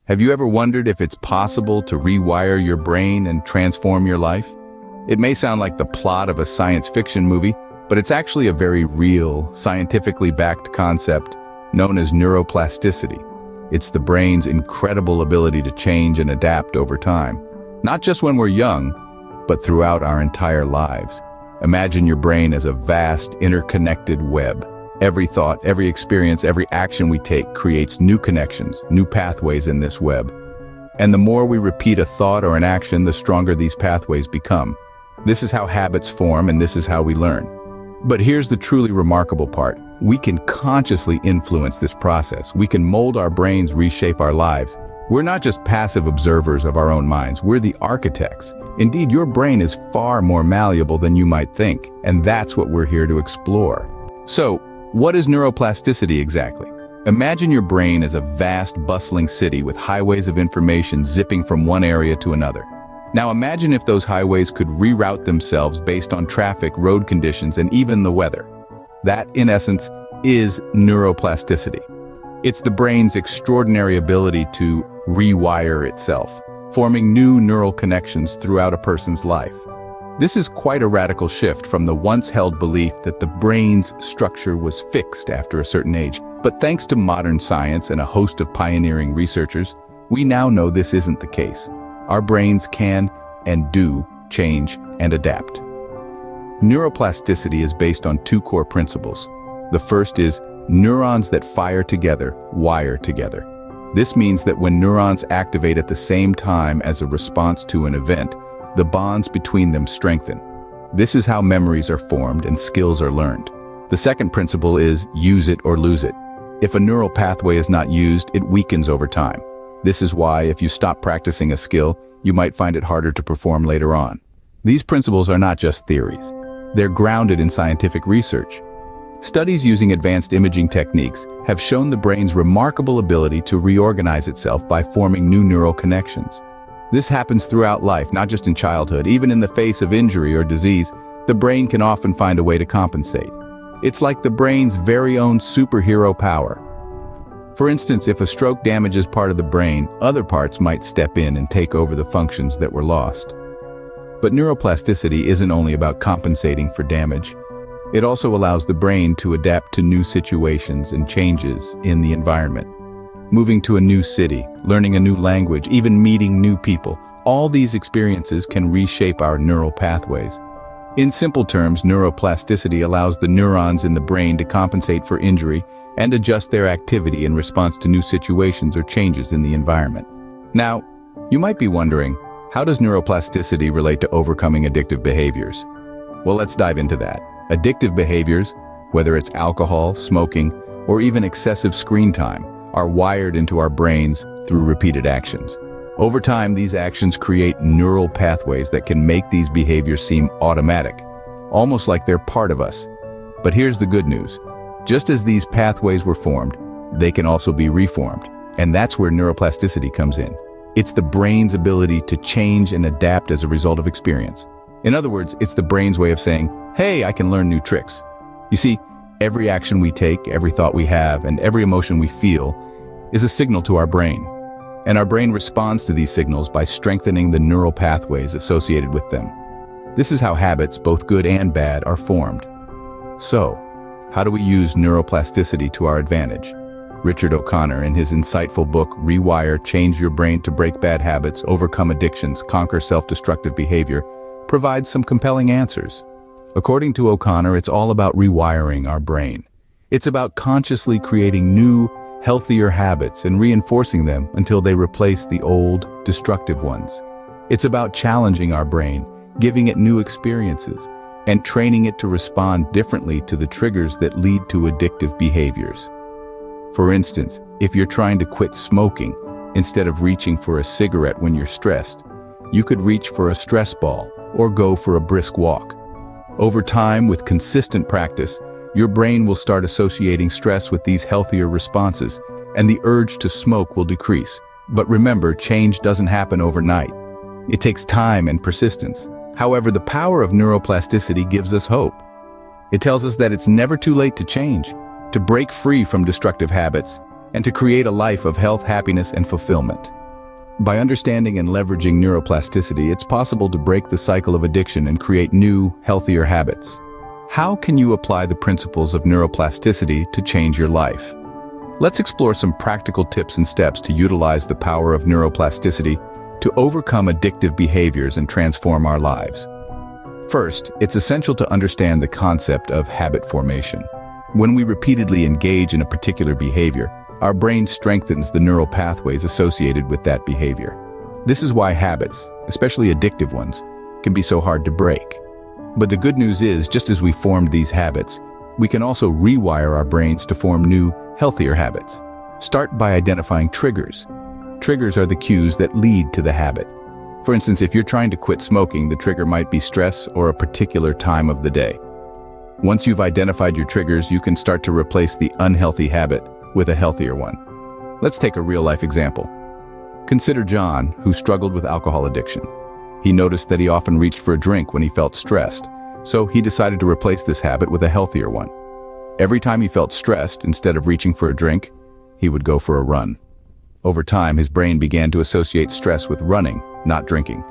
Have you ever wondered if it's possible to rewire your brain and transform your life? It may sound like the plot of a science fiction movie, but it's actually a very real, scientifically backed concept known as neuroplasticity. It's the brain's incredible ability to change and adapt over time, not just when we're young, but throughout our entire lives. Imagine your brain as a vast, interconnected web. Every thought, every experience, every action we take creates new connections, new pathways in this web. And the more we repeat a thought or an action, the stronger these pathways become. This is how habits form, and this is how we learn. But here's the truly remarkable part. We can consciously influence this process. We can mold our brains, reshape our lives. We're not just passive observers of our own minds, we're the architects. Indeed, your brain is far more malleable than you might think, and that's what we're here to explore. So, what is neuroplasticity exactly? Imagine your brain as a vast, bustling city with highways of information zipping from one area to another. Now imagine if those highways could reroute themselves based on traffic, road conditions, and even the weather. That, in essence, is neuroplasticity. It's the brain's extraordinary ability to rewire itself, forming new neural connections throughout a person's life. This is quite a radical shift from the once-held belief that the brain's structure was fixed after a certain age. But thanks to modern science and a host of pioneering researchers, we now know this isn't the case. Our brains can and do change and adapt. Neuroplasticity is based on two core principles. The first is neurons that fire together, wire together. This means that when neurons activate at the same time as a response to an event, the bonds between them strengthen. This is how memories are formed and skills are learned. The second principle is use it or lose it. If a neural pathway is not used, it weakens over time. This is why if you stop practicing a skill, you might find it harder to perform later on. These principles are not just theories. They're grounded in scientific research. Studies using advanced imaging techniques have shown the brain's remarkable ability to reorganize itself by forming new neural connections. This happens throughout life, not just in childhood. Even in the face of injury or disease, the brain can often find a way to compensate. It's like the brain's very own superhero power. For instance, if a stroke damages part of the brain, other parts might step in and take over the functions that were lost. But neuroplasticity isn't only about compensating for damage. It also allows the brain to adapt to new situations and changes in the environment. Moving to a new city, learning a new language, even meeting new people, all these experiences can reshape our neural pathways. In simple terms, neuroplasticity allows the neurons in the brain to compensate for injury and adjust their activity in response to new situations or changes in the environment. Now, you might be wondering, how does neuroplasticity relate to overcoming addictive behaviors? Well, let's dive into that. Addictive behaviors, whether it's alcohol, smoking, or even excessive screen time, are wired into our brains through repeated actions. Over time, these actions create neural pathways that can make these behaviors seem automatic, almost like they're part of us. But here's the good news. Just as these pathways were formed, they can also be reformed. And that's where neuroplasticity comes in. It's the brain's ability to change and adapt as a result of experience. In other words, it's the brain's way of saying, hey, I can learn new tricks. You see, every action we take, every thought we have, and every emotion we feel is a signal to our brain. And our brain responds to these signals by strengthening the neural pathways associated with them. This is how habits, both good and bad, are formed. So, how do we use neuroplasticity to our advantage? Richard O'Connor, in his insightful book, Rewire, Change Your Brain to Break Bad Habits, Overcome Addictions, Conquer Self-Destructive Behavior, provides some compelling answers. According to O'Connor, it's all about rewiring our brain. It's about consciously creating new, healthier habits and reinforcing them until they replace the old, destructive ones. It's about challenging our brain, giving it new experiences, and training it to respond differently to the triggers that lead to addictive behaviors. For instance, if you're trying to quit smoking, instead of reaching for a cigarette when you're stressed, you could reach for a stress ball or go for a brisk walk. Over time, with consistent practice, your brain will start associating stress with these healthier responses, and the urge to smoke will decrease. But remember, change doesn't happen overnight. It takes time and persistence. However, the power of neuroplasticity gives us hope. It tells us that it's never too late to change, to break free from destructive habits, and to create a life of health, happiness, and fulfillment. By understanding and leveraging neuroplasticity, it's possible to break the cycle of addiction and create new, healthier habits. How can you apply the principles of neuroplasticity to change your life? Let's explore some practical tips and steps to utilize the power of neuroplasticity to overcome addictive behaviors and transform our lives. First, it's essential to understand the concept of habit formation. When we repeatedly engage in a particular behavior, our brain strengthens the neural pathways associated with that behavior. This is why habits, especially addictive ones, can be so hard to break. But the good news is, just as we formed these habits, we can also rewire our brains to form new, healthier habits. Start by identifying triggers. Triggers are the cues that lead to the habit. For instance, if you're trying to quit smoking, the trigger might be stress or a particular time of the day. Once you've identified your triggers, you can start to replace the unhealthy habit with a healthier one. Let's take a real-life example. Consider John, who struggled with alcohol addiction. He noticed that he often reached for a drink when he felt stressed, so he decided to replace this habit with a healthier one. Every time he felt stressed, instead of reaching for a drink, he would go for a run. Over time, his brain began to associate stress with running, not drinking.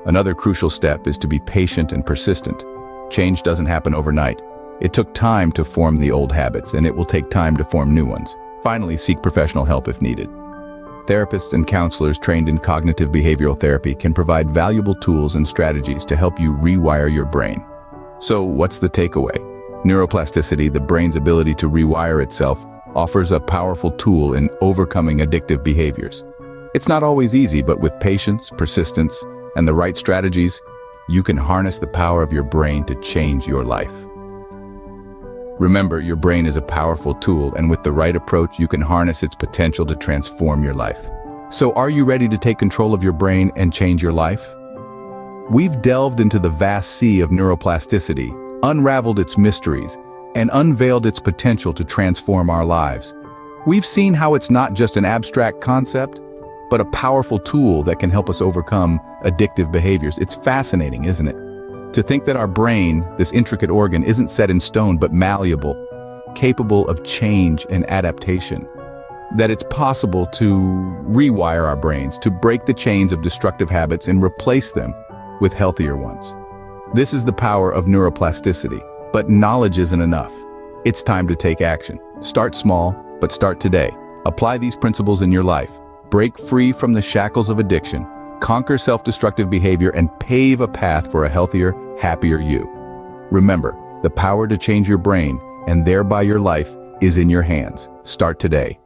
Another crucial step is to be patient and persistent. Change doesn't happen overnight. It took time to form the old habits, and it will take time to form new ones. Finally, seek professional help if needed. Therapists and counselors trained in cognitive behavioral therapy can provide valuable tools and strategies to help you rewire your brain. So, what's the takeaway? Neuroplasticity, the brain's ability to rewire itself, offers a powerful tool in overcoming addictive behaviors. It's not always easy, but with patience, persistence, and the right strategies, you can harness the power of your brain to change your life. Remember, your brain is a powerful tool, and with the right approach, you can harness its potential to transform your life. So are you ready to take control of your brain and change your life? We've delved into the vast sea of neuroplasticity, unraveled its mysteries, and unveiled its potential to transform our lives. We've seen how it's not just an abstract concept, but a powerful tool that can help us overcome addictive behaviors. It's fascinating, isn't it? To think that our brain, this intricate organ, isn't set in stone but malleable, capable of change and adaptation. That it's possible to rewire our brains, to break the chains of destructive habits and replace them with healthier ones. This is the power of neuroplasticity, but knowledge isn't enough. It's time to take action. Start small, but start today. Apply these principles in your life. Break free from the shackles of addiction, conquer self-destructive behavior, and pave a path for a healthier, happier you. Remember, the power to change your brain, and thereby your life, is in your hands. Start today.